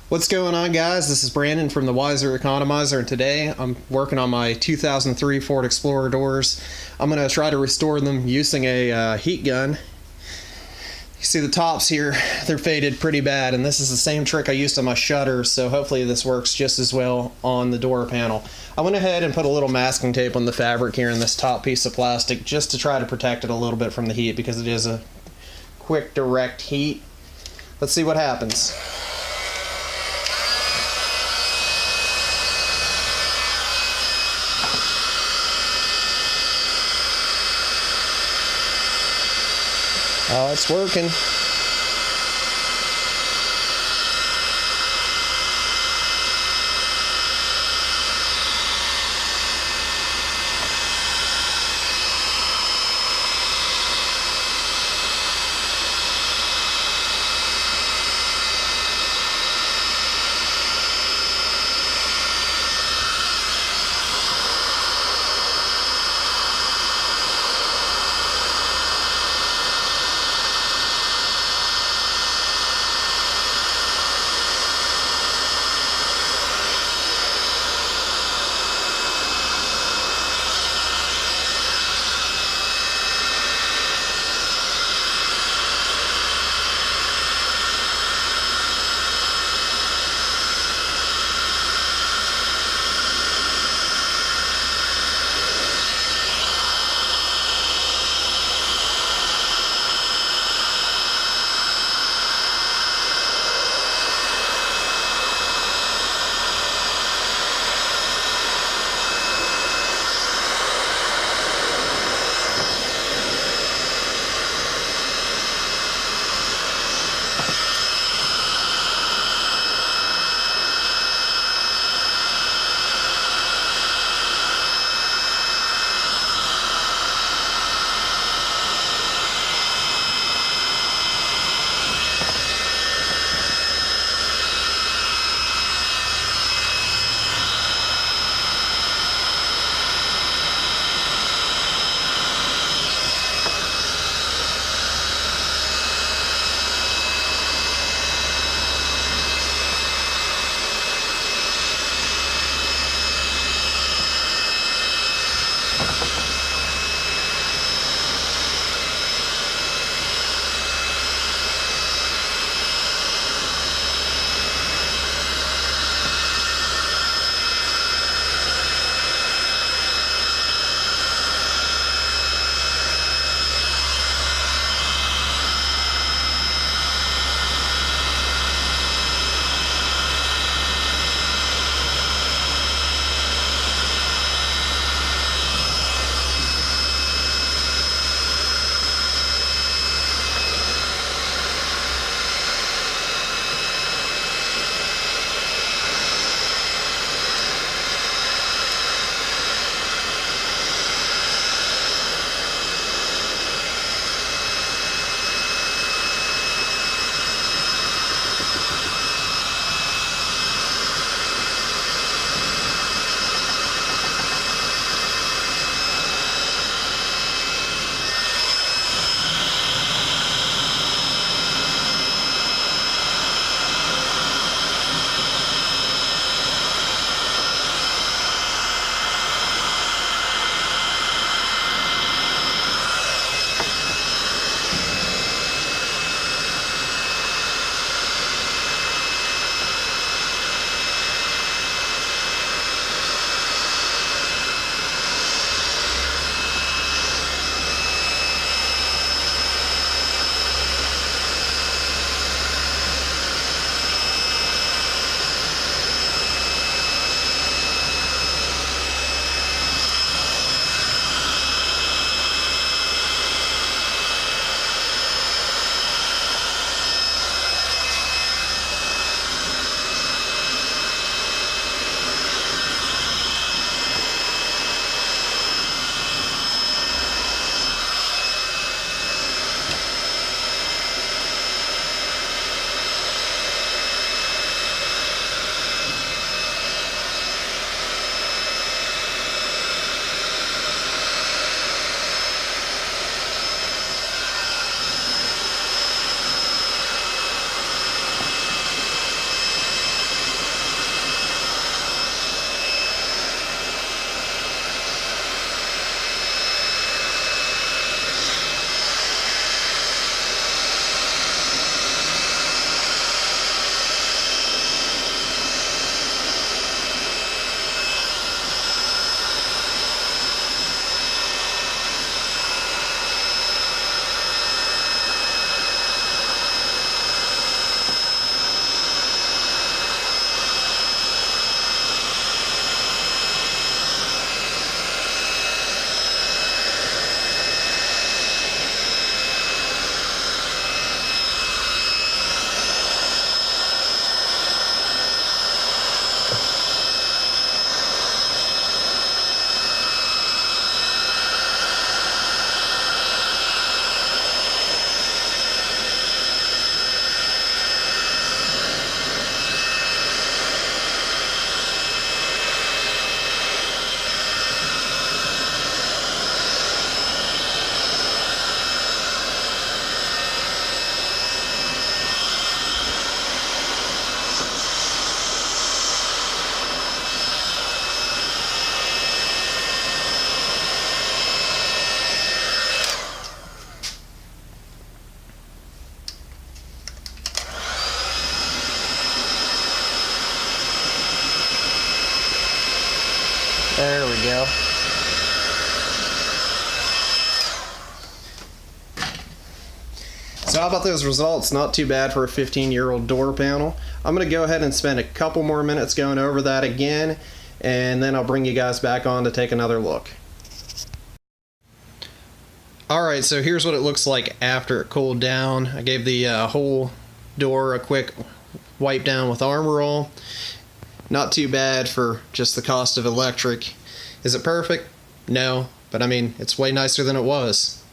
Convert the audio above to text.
What's going on, guys? This is Brandon from the Wiser Economizer, and today I'm working on my 2003 Ford Explorer doors. I'm going to try to restore them using a heat gun. You see the tops here, they're faded pretty bad, and this is the same trick I used on my shutters, so hopefully this works just as well on the door panel. I went ahead and put a little masking tape on the fabric here in this top piece of plastic just to try to protect it a little bit from the heat because it is a quick, direct heat. Let's see what happens. Oh, it's working. go. So how about those results? Not too bad for a 15-year-old door panel. I'm going to go ahead and spend a couple more minutes going over that again, and then I'll bring you guys back on to take another look. Alright, so here's what it looks like after it cooled down. I gave the whole door a quick wipe down with Armor All. Not too bad for just the cost of electric. Is it perfect? No, but I mean, it's way nicer than it was.